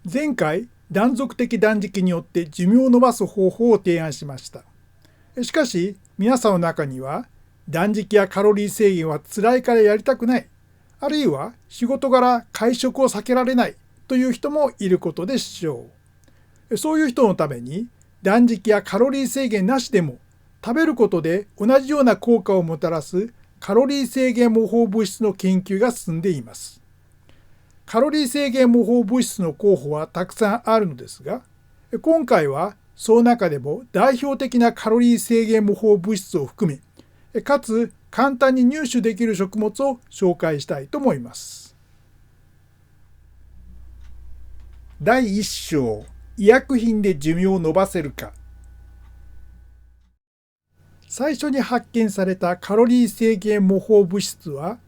前回、断続的断食によって寿命を延ばす方法を提案しました。しかし、皆さんの中には、断食やカロリー制限は辛いからやりたくない、あるいは仕事柄会食を避けられないという人もいることでしょう。そういう人のために、断食やカロリー制限なしでも、食べることで同じような効果をもたらすカロリー制限模倣物質の研究が進んでいます。カロリー制限模倣物質の候補はたくさんあるのですが、今回はその中でも代表的なカロリー制限模倣物質を含め、かつ簡単に入手できる食物を紹介したいと思います。第1章、医薬品で寿命を延ばせるか。最初に発見されたカロリー制限模倣物質は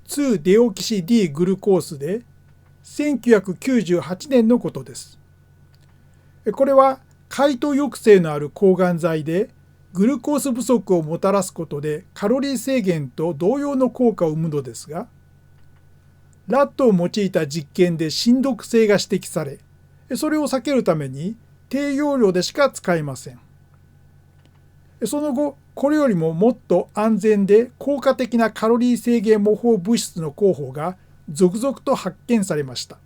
2-デオキシ D グルコースで1998年のことです。これは解凍抑制のある抗がん剤でグルコース不足をもたらすことでカロリー制限と同様の効果を生むのですが、ラットを用いた実験でしんどく性が指摘され、それを避けるために低用量でしか使えません。その後、これよりももっと安全で効果的なカロリー制限模倣物質の候補が続々と発見されました。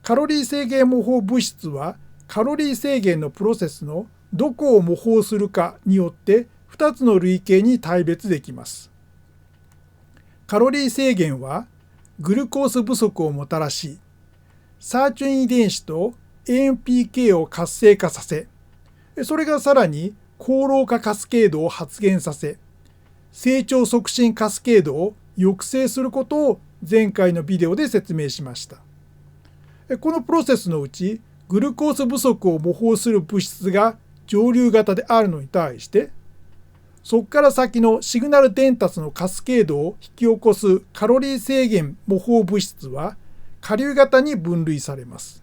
カロリー制限模倣物質はカロリー制限のプロセスのどこを模倣するかによって2つの類型に大別できます。カロリー制限はグルコース不足をもたらし、サーチュイン遺伝子と AMPK を活性化させ、それがさらに高老化カスケードを発現させ、成長促進カスケードを抑制することを前回のビデオで説明しました。このプロセスのうちグルコース不足を模倣する物質が上流型であるのに対して、そこから先のシグナル伝達のカスケードを引き起こすカロリー制限模倣物質は下流型に分類されます。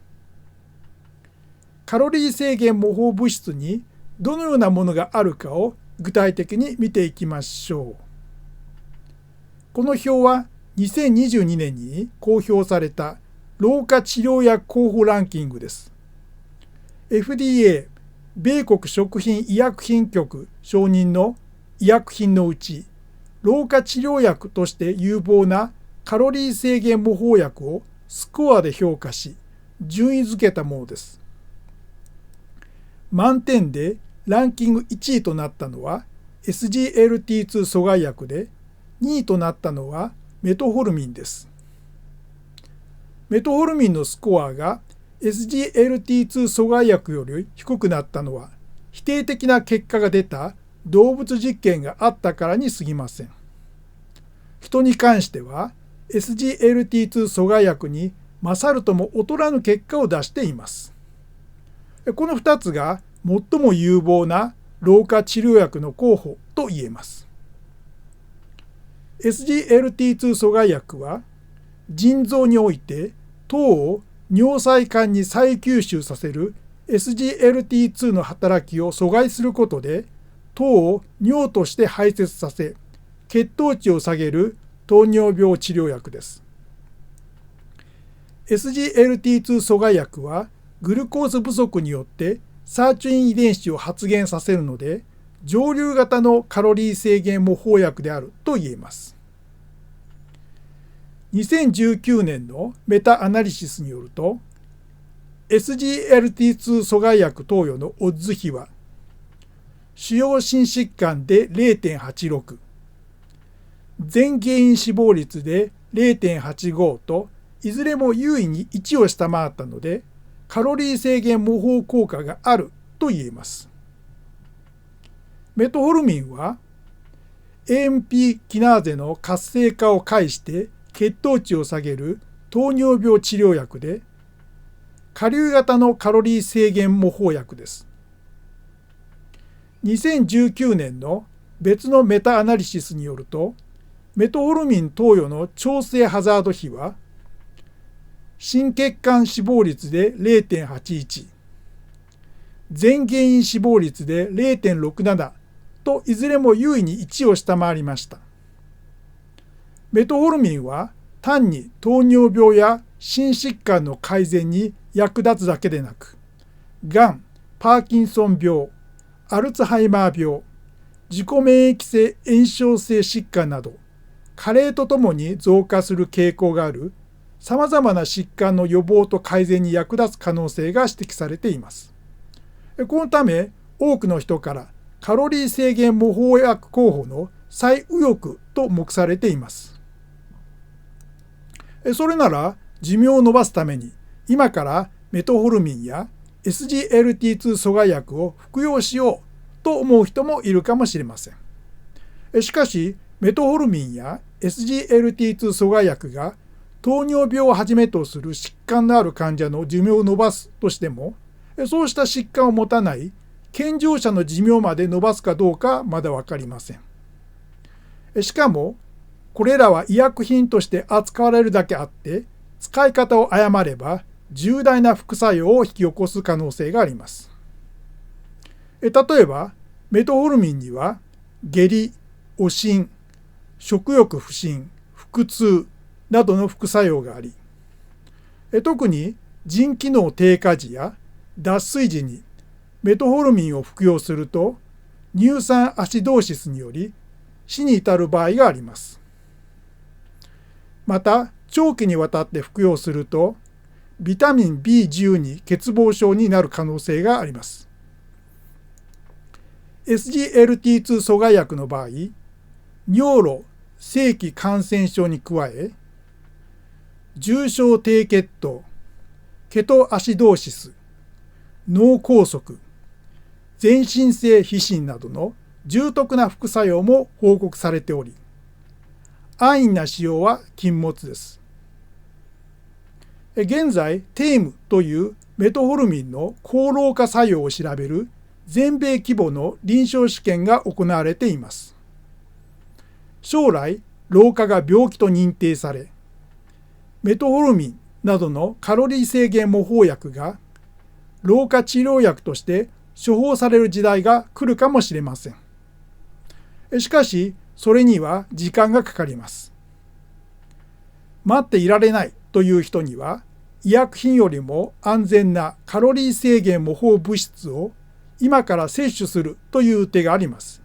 カロリー制限模倣物質にどのようなものがあるかを具体的に見ていきましょう。この表は2022年に公表された老化治療薬候補ランキングです。FDA、米国食品医薬品局承認の医薬品のうち、老化治療薬として有望なカロリー制限模倣薬をスコアで評価し、順位付けたものです。満点でランキング1位となったのは SGLT2 阻害薬で、2位となったのはメトホルミンです。メトホルミンのスコアが SGLT2 阻害薬より低くなったのは否定的な結果が出た動物実験があったからに過ぎません。人に関しては SGLT2 阻害薬に勝るとも劣らぬ結果を出しています。この2つが最も有望な老化治療薬の候補と言えます。SGLT2 阻害薬は腎臓において糖を尿細管に再吸収させる SGLT2 の働きを阻害することで糖を尿として排泄させ、血糖値を下げる糖尿病治療薬です。SGLT2 阻害薬はグルコース不足によってサーチュイン遺伝子を発現させるので、上流型のカロリー制限模倣薬であると言えます。2019年のメタアナリシスによると、SGLT2 阻害薬投与のオッズ比は、主要心疾患で 0.86、全原因死亡率で 0.85 と、いずれも優位に1を下回ったので、カロリー制限模倣効果があると言えます。メトホルミンは AMP キナーゼの活性化を介して血糖値を下げる糖尿病治療薬で、下流型のカロリー制限模倣薬です。2019年の別のメタアナリシスによると、メトホルミン投与の調整ハザード比は、心血管死亡率で 0.81、全原因死亡率で 0.67 といずれも優位に1を下回りました。メトホルミンは単に糖尿病や心疾患の改善に役立つだけでなく、がん、パーキンソン病、アルツハイマー病、自己免疫性炎症性疾患など、加齢とともに増加する傾向がある様々な疾患の予防と改善に役立つ可能性が指摘されています。このため、多くの人からカロリー制限模倣薬候補の最右翼と目されています。それなら寿命を延ばすために今からメトホルミンや SGLT2 阻害薬を服用しようと思う人もいるかもしれません。しかしメトホルミンや SGLT2 阻害薬が糖尿病をはじめとする疾患のある患者の寿命を延ばすとしても、そうした疾患を持たない健常者の寿命まで延ばすかどうかまだ分かりません。しかも、これらは医薬品として扱われるだけあって、使い方を誤れば重大な副作用を引き起こす可能性があります。例えば、メトホルミンには下痢、悪心、食欲不振、腹痛などの副作用があり、特に腎機能低下時や脱水時にメトホルミンを服用すると乳酸アシドーシスにより死に至る場合があります。また長期にわたって服用するとビタミン B12 欠乏症になる可能性があります。SGLT2 阻害薬の場合、尿路・性器感染症に加え、重症低血糖、ケトアシドーシス、脳梗塞、全身性皮疹などの重篤な副作用も報告されており、安易な使用は禁物です。現在、テームというメトホルミンの抗老化作用を調べる全米規模の臨床試験が行われています。将来、老化が病気と認定され、メトホルミンなどのカロリー制限模倣薬が老化治療薬として処方される時代が来るかもしれません。しかし、それには時間がかかります。待っていられないという人には、医薬品よりも安全なカロリー制限模倣物質を今から摂取するという手があります。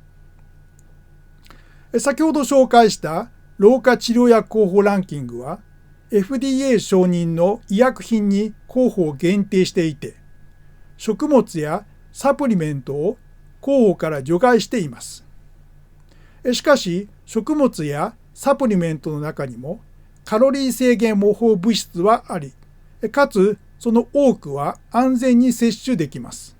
先ほど紹介した老化治療薬候補ランキングは、FDA 承認の医薬品に候補を限定していて、食物やサプリメントを候補から除外しています。しかし、食物やサプリメントの中にもカロリー制限模倣物質はあり、かつその多くは安全に摂取できます。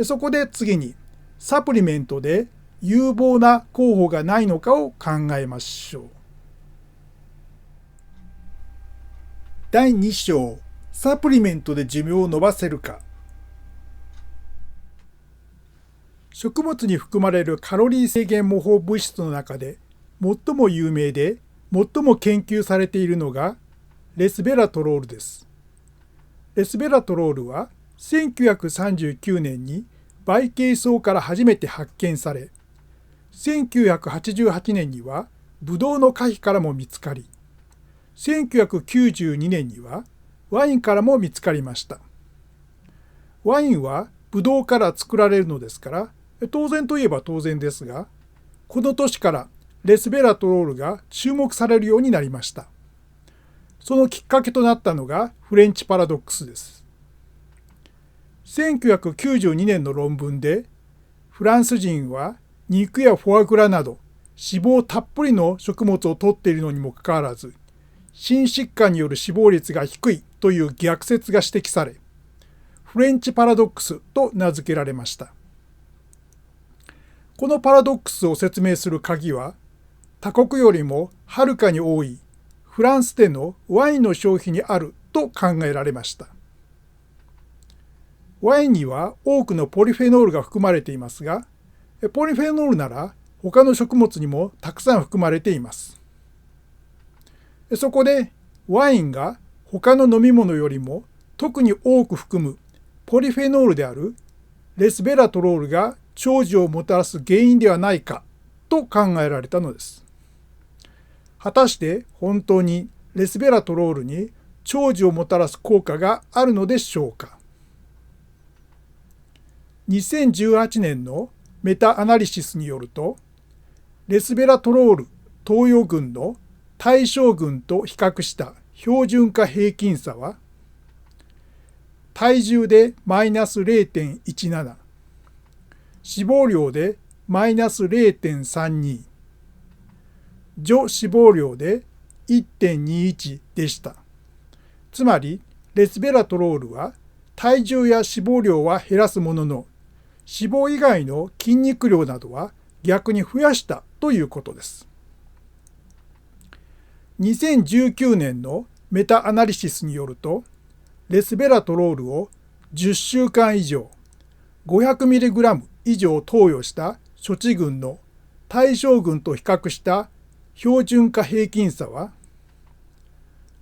そこで次に、サプリメントで有望な候補がないのかを考えましょう。第2章、サプリメントで寿命を延ばせるか。食物に含まれるカロリー制限模倣物質の中で最も有名で最も研究されているのがレスベラトロールです。レスベラトロールは1939年にバイケイソウから初めて発見され、1988年にはブドウの果皮からも見つかり、1992年にはワインからも見つかりました。ワインはブドウから作られるのですから、当然といえば当然ですが、この年からレスベラトロールが注目されるようになりました。そのきっかけとなったのがフレンチパラドックスです。1992年の論文で、フランス人は肉やフォアグラなど脂肪たっぷりの食物を摂っているのにもかかわらず、心疾患による死亡率が低いという逆説が指摘され、フレンチパラドックスと名付けられました。このパラドックスを説明する鍵は、他国よりもはるかに多いフランスでのワインの消費にあると考えられました。ワインには多くのポリフェノールが含まれていますが、ポリフェノールなら他の食物にもたくさん含まれています。そこでワインが他の飲み物よりも特に多く含むポリフェノールであるレスベラトロールが長寿をもたらす原因ではないかと考えられたのです。果たして本当にレスベラトロールに長寿をもたらす効果があるのでしょうか。2018年のメタアナリシスによると、レスベラトロール投与群の対象群と比較した標準化平均差は、体重でマイナス 0.17、死亡量でマイナス 0.32、女死亡量で 1.21 でした。つまり、レスベラトロールは体重や死亡量は減らすものの、死亡以外の筋肉量などは逆に増やしたということです。2019年のメタアナリシスによると、レスベラトロールを10週間以上、500mg 以上投与した処置群の対象群と比較した標準化平均差は、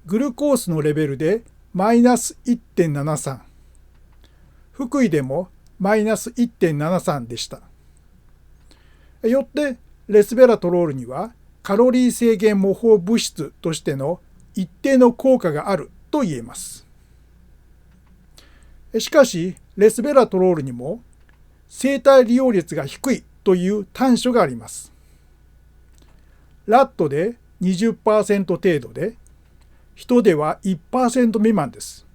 グルコースのレベルでマイナス 1.73、腹囲でもマイナス 1.73 でした。よって、レスベラトロールにはカロリー制限模倣物質としての一定の効果があると言えます。しかし、レスベラトロールにも生体利用率が低いという短所があります。ラットで 20% 程度で、人では 1% 未満です。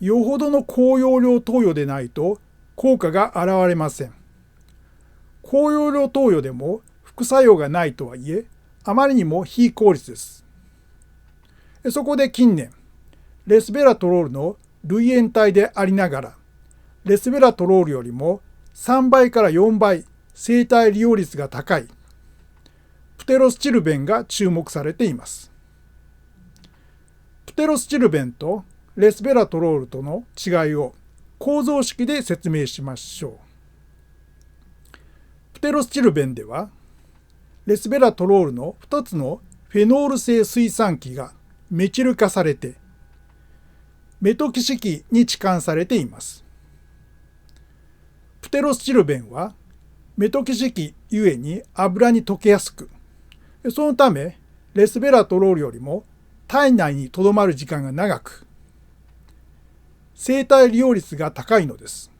よほどの高容量投与でないと効果が現れません。高容量投与でも副作用がないとはいえ、あまりにも非効率です。そこで近年、レスベラトロールの類塩体でありながら、レスベラトロールよりも3倍から4倍生体利用率が高いプテロスチルベンが注目されています。プテロスチルベンとレスベラトロールとの違いを構造式で説明しましょう。プテロスチルベンでは、レスベラトロールの2つのフェノール性水酸基がメチル化されて、メトキシ基に置換されています。プテロスチルベンはメトキシ基ゆえに油に溶けやすく、そのためレスベラトロールよりも体内にとどまる時間が長く、生体利用率が高いのです。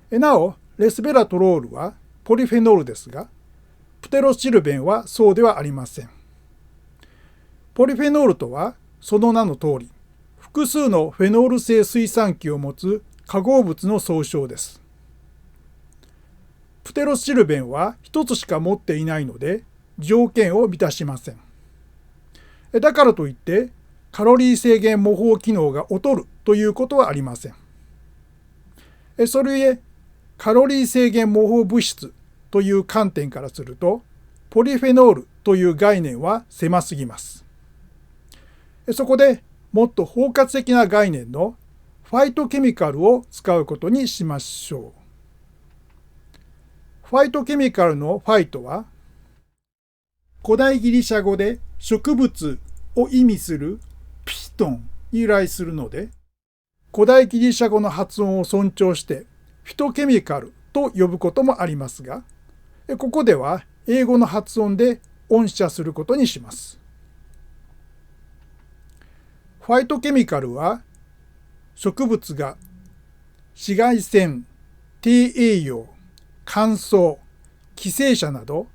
なお、レスベラトロールはポリフェノールですが、プテロスチルベンはそうではありません。ポリフェノールとはその名の通り、複数のフェノール性水酸基を持つ化合物の総称です。プテロスチルベンは一つしか持っていないので、条件を満たしません。だからといって、カロリー制限模倣機能が劣るということはありません。それゆえ、カロリー制限模倣物質という観点からすると、ポリフェノールという概念は狭すぎます。そこでもっと包括的な概念のファイトケミカルを使うことにしましょう。ファイトケミカルのファイトは、古代ギリシャ語で植物を意味するピトンに由来するので、古代ギリシャ語の発音を尊重してフィトケミカルと呼ぶこともありますが、ここでは英語の発音で音写することにします。ファイトケミカルは植物が紫外線、低栄養、乾燥、寄生者など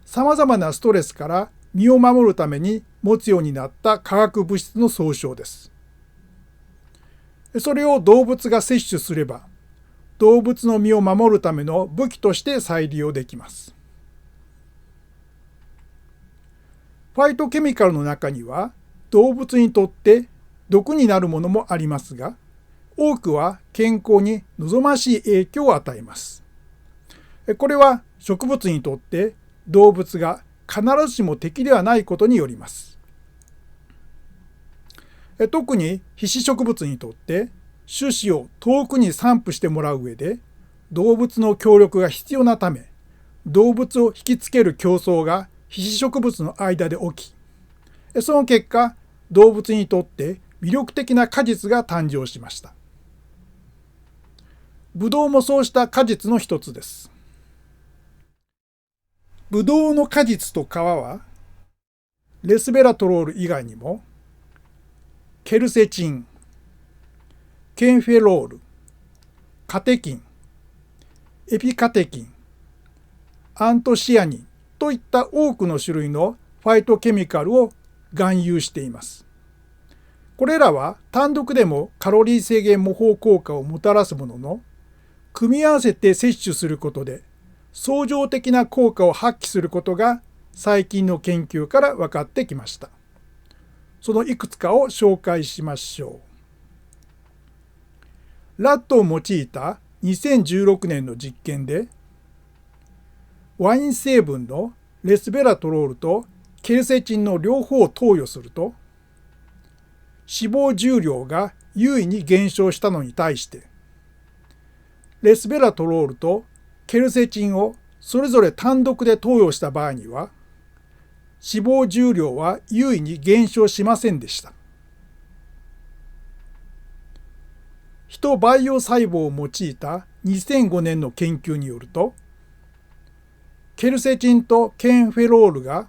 様々なストレスから身を守るために持つようになった化学物質の総称です。それを動物が摂取すれば、動物の身を守るための武器として再利用できます。ファイトケミカルの中には動物にとって毒になるものもありますが、多くは健康に望ましい影響を与えます。これは植物にとって動物が必ずしも敵ではないことによります。特に被子植物にとって種子を遠くに散布してもらう上で動物の協力が必要なため、動物を引きつける競争が被子植物の間で起き、その結果、動物にとって魅力的な果実が誕生しました。ブドウもそうした果実の一つです。ブドウの果実と皮は、レスベラトロール以外にも、ケルセチン、ケンフェロール、カテキン、エピカテキン、アントシアニンといった多くの種類のファイトケミカルを含有しています。これらは単独でもカロリー制限模倣効果をもたらすものの、組み合わせて摂取することで相乗的な効果を発揮することが最近の研究から分かってきました。そのいくつかを紹介しましょう。ラットを用いた2016年の実験で、ワイン成分のレスベラトロールとケルセチンの両方を投与すると、脂肪重量が優位に減少したのに対して、レスベラトロールとケルセチンをそれぞれ単独で投与した場合には、脂肪重量は優位に減少しませんでした。ヒト培養細胞を用いた2005年の研究によると、ケルセチンとケンフェロールが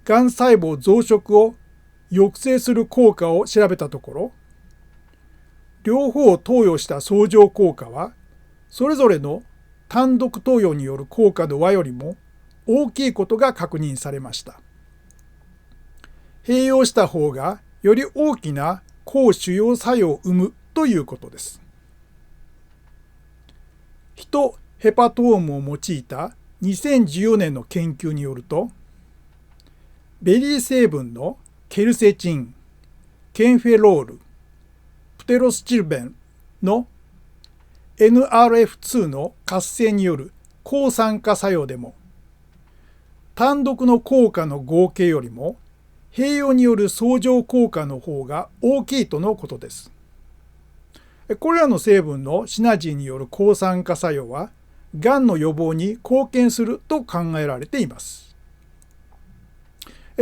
がん細胞増殖を抑制する効果を調べたところ、両方を投与した相乗効果は、それぞれの単独投与による効果の和よりも大きいことが確認されました。併用した方がより大きな抗腫瘍作用を生むということです。ヒトヘパトームを用いた2014年の研究によると、ベリー成分のケルセチン、ケンフェロール、プテロスチルベンの NRF2 の活性による抗酸化作用でも、単独の効果の合計よりも併用による相乗効果の方が大きいとのことです。これらの成分のシナジーによる抗酸化作用は、がんの予防に貢献すると考えられています。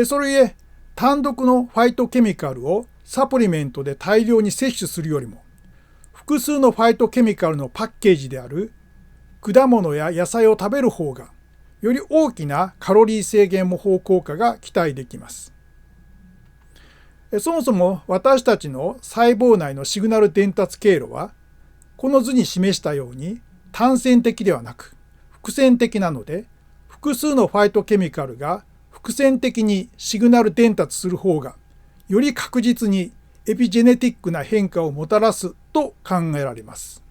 それゆえ、単独のファイトケミカルをサプリメントで大量に摂取するよりも、複数のファイトケミカルのパッケージである果物や野菜を食べる方が、より大きなカロリー制限模倣効果が期待できます。そもそも私たちの細胞内のシグナル伝達経路は、この図に示したように単線的ではなく複線的なので、複数のファイトケミカルが複線的にシグナル伝達する方が、より確実にエピジェネティックな変化をもたらすと考えられます。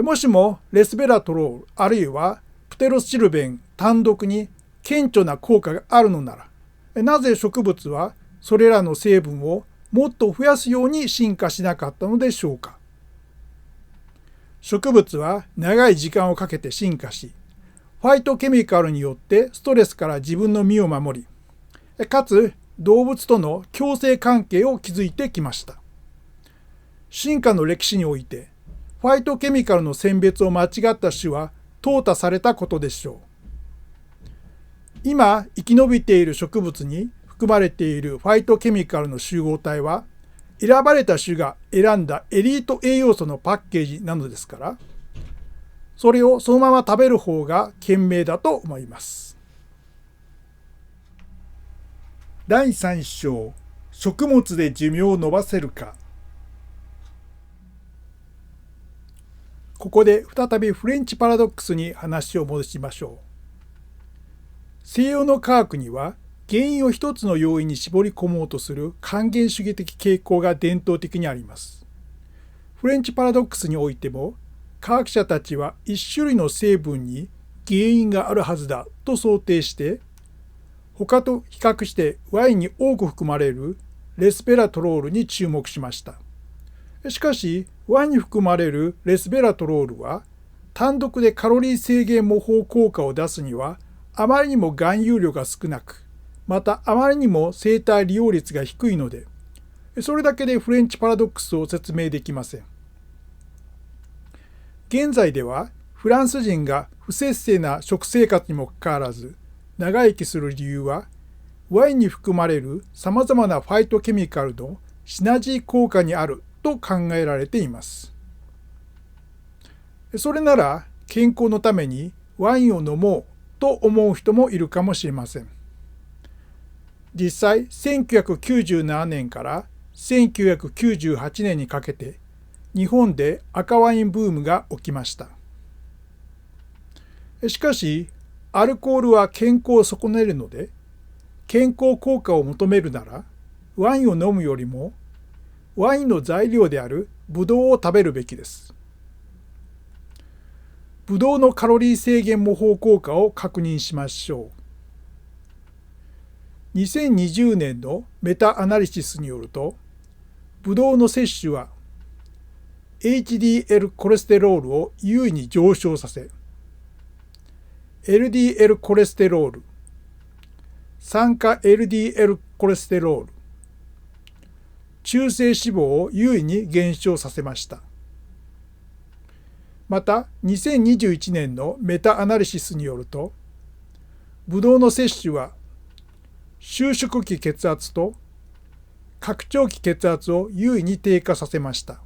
もしもレスベラトロールあるいはプテロスチルベン単独に顕著な効果があるのなら、なぜ植物はそれらの成分をもっと増やすように進化しなかったのでしょうか。植物は長い時間をかけて進化し、ファイトケミカルによってストレスから自分の身を守り、かつ動物との共生関係を築いてきました。進化の歴史において、ファイトケミカルの選別を間違った種は淘汰されたことでしょう。今生き延びている植物に含まれているファイトケミカルの集合体は、選ばれた種が選んだエリート栄養素のパッケージなのですから、それをそのまま食べる方が賢明だと思います。第3章、食物で寿命を延ばせるか。ここで再びフレンチパラドックスに話を戻しましょう。西洋の科学には、原因を一つの要因に絞り込もうとする還元主義的傾向が伝統的にあります。フレンチパラドックスにおいても、科学者たちは一種類の成分に原因があるはずだと想定して、他と比較してワインに多く含まれるレスベラトロールに注目しました。しかし、ワインに含まれるレスベラトロールは、単独でカロリー制限模倣効果を出すには、あまりにも含有量が少なく、またあまりにも生体利用率が低いので、それだけでフレンチパラドックスを説明できません。現在ではフランス人が不摂生な食生活にもかかわらず長生きする理由は、ワインに含まれるさまざまなファイトケミカルのシナジー効果にあると考えられています。それなら健康のためにワインを飲もうと思う人もいるかもしれません。実際1997年から1998年にかけて日本で赤ワインブームが起きました。しかしアルコールは健康を損ねるので、健康効果を求めるならワインを飲むよりもワインの材料であるブドウを食べるべきです。ブドウのカロリー制限模倣効果を確認しましょう。2020年のメタアナリシスによると、ブドウの摂取は HDL コレステロールを優位に上昇させ、LDL コレステロール、酸化 LDL コレステロール、中性脂肪を優位に減少させました。また、2021年のメタアナリシスによると、ブドウの摂取は収縮期血圧と拡張期血圧を優位に低下させました。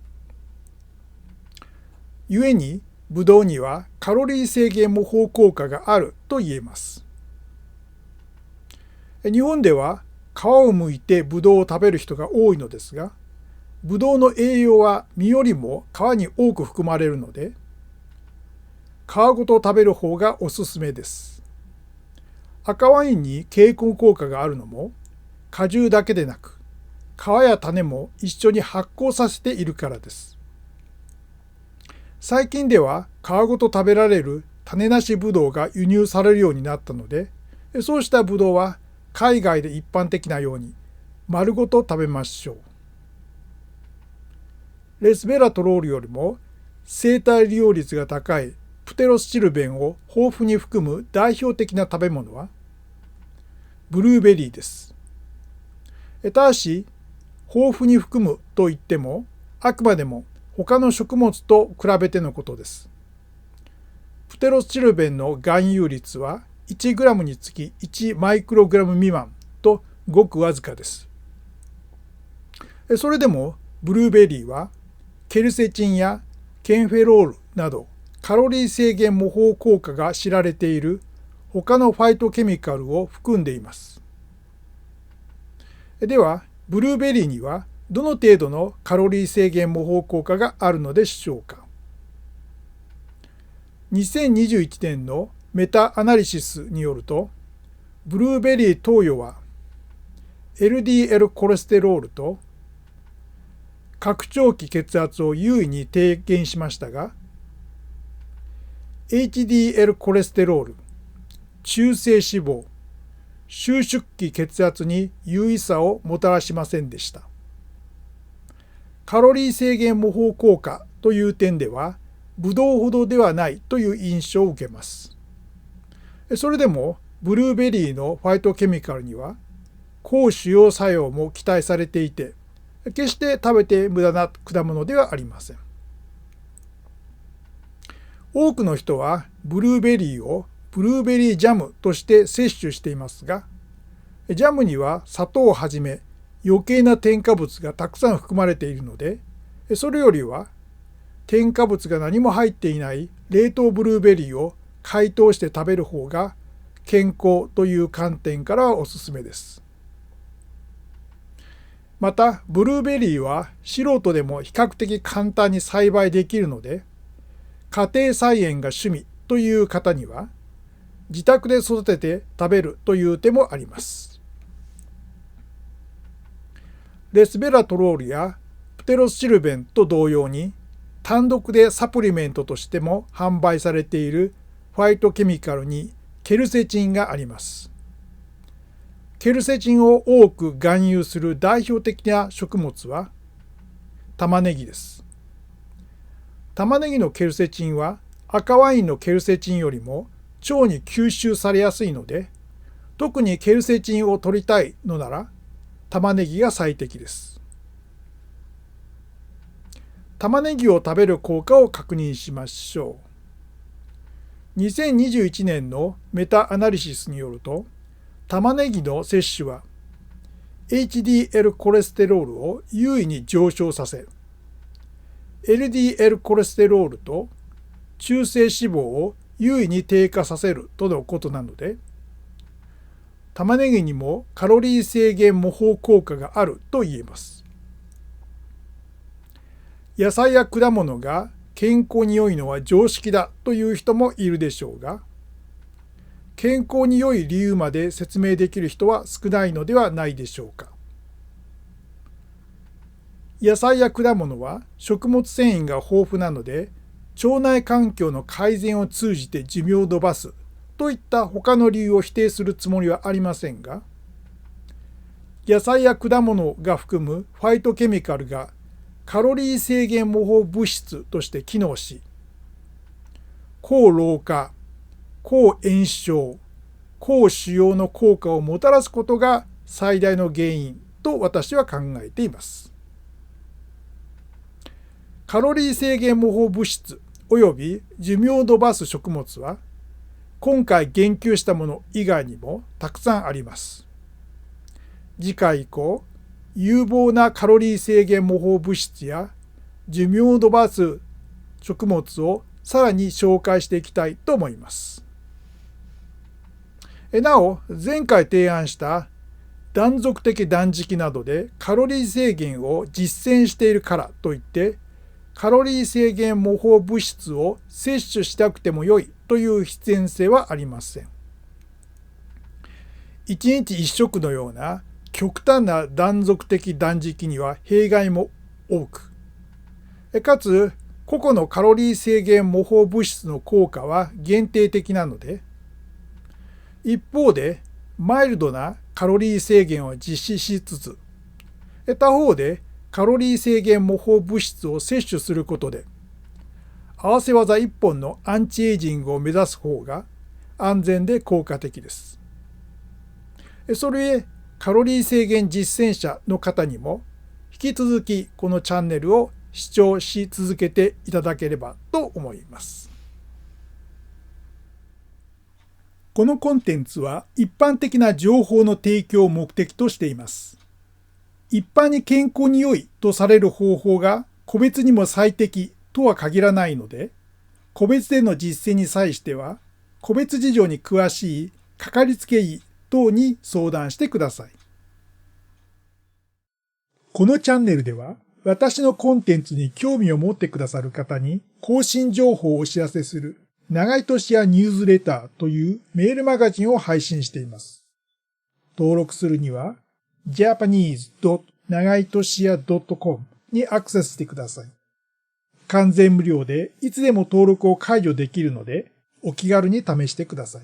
故に、ブドウにはカロリー制限模倣効果があると言えます。日本では皮を剥いてブドウを食べる人が多いのですが、ブドウの栄養は実よりも皮に多く含まれるので、皮ごと食べる方がおすすめです。赤ワインに経口効果があるのも、果汁だけでなく、皮や種も一緒に発酵させているからです。最近では皮ごと食べられる種なしブドウが輸入されるようになったので、そうしたブドウは海外で一般的なように丸ごと食べましょう。レスベラトロールよりも生体利用率が高いプテロスチルベンを豊富に含む代表的な食べ物はブルーベリーです。ただし、豊富に含むといっても、あくまでも他の食物と比べてのことです。プテロスチルベンの含有率は1グラムにつき1マイクログラム未満とごくわずかです。それでもブルーベリーはケルセチンやケンフェロールなどカロリー制限模倣効果が知られている他のファイトケミカルを含んでいます。では、ブルーベリーにはどの程度のカロリー制限模倣効果があるのでしょうか。2021年のメタアナリシスによると、ブルーベリー投与は LDL コレステロールと拡張期血圧を優位に低減しましたが、HDL コレステロール、中性脂肪、収縮期血圧に優位さをもたらしませんでした。カロリー制限模倣効果という点では、ブドウほどではないという印象を受けます。それでも、ブルーベリーのファイトケミカルには、抗腫瘍作用も期待されていて、決して食べて無駄な果物ではありません。多くの人はブルーベリーをブルーベリージャムとして摂取していますが、ジャムには砂糖をはじめ余計な添加物がたくさん含まれているので、それよりは添加物が何も入っていない冷凍ブルーベリーを解凍して食べる方が健康という観点からはおすすめです。また、ブルーベリーは素人でも比較的簡単に栽培できるので、家庭菜園が趣味という方には、自宅で育てて食べるという手もあります。レスベラトロールやプテロスチルベンと同様に、単独でサプリメントとしても販売されているファイトケミカルにケルセチンがあります。ケルセチンを多く含有する代表的な食物は玉ねぎです。玉ねぎのケルセチンは赤ワインのケルセチンよりも腸に吸収されやすいので、特にケルセチンを摂りたいのなら玉ねぎが最適です。玉ねぎを食べる効果を確認しましょう。2021年のメタアナリシスによると、玉ねぎの摂取は HDL コレステロールを優位に上昇させ、LDL コレステロールと中性脂肪を優位に低下させるとのことなので、玉ねぎにもカロリー制限模倣効果があると言えます。野菜や果物が健康に良いのは常識だという人もいるでしょうが、健康に良い理由まで説明できる人は少ないのではないでしょうか。野菜や果物は食物繊維が豊富なので、腸内環境の改善を通じて寿命を延ばすといった他の理由を否定するつもりはありませんが、野菜や果物が含むファイトケミカルがカロリー制限模倣物質として機能し、抗老化、抗炎症、抗腫瘍の効果をもたらすことが最大の原因と私は考えています。カロリー制限模倣物質および寿命を延ばす食物は、今回言及したもの以外にもたくさんあります。次回以降、有望なカロリー制限模倣物質や寿命を延ばす食物をさらに紹介していきたいと思います。なお、前回提案した断続的断食などでカロリー制限を実践しているからといってカロリー制限模倣物質を摂取しなくても良いという必然性はありません。一日一食のような極端な断続的断食には弊害も多く、かつ個々のカロリー制限模倣物質の効果は限定的なので、一方でマイルドなカロリー制限を実施しつつ、他方でカロリー制限模倣物質を摂取することで、合わせ技一本のアンチエイジングを目指す方が安全で効果的です。それへカロリー制限実践者の方にも引き続きこのチャンネルを視聴し続けていただければと思います。このコンテンツは一般的な情報の提供を目的としています。一般に健康に良いとされる方法が個別にも最適とは限らないので、個別での実践に際しては、個別事情に詳しいかかりつけ医等に相談してください。このチャンネルでは、私のコンテンツに興味を持ってくださる方に更新情報をお知らせする長井俊也ニュースレターというメールマガジンを配信しています。登録するには japanese.nagaitoshia.com にアクセスしてください。完全無料でいつでも登録を解除できるのでお気軽に試してください。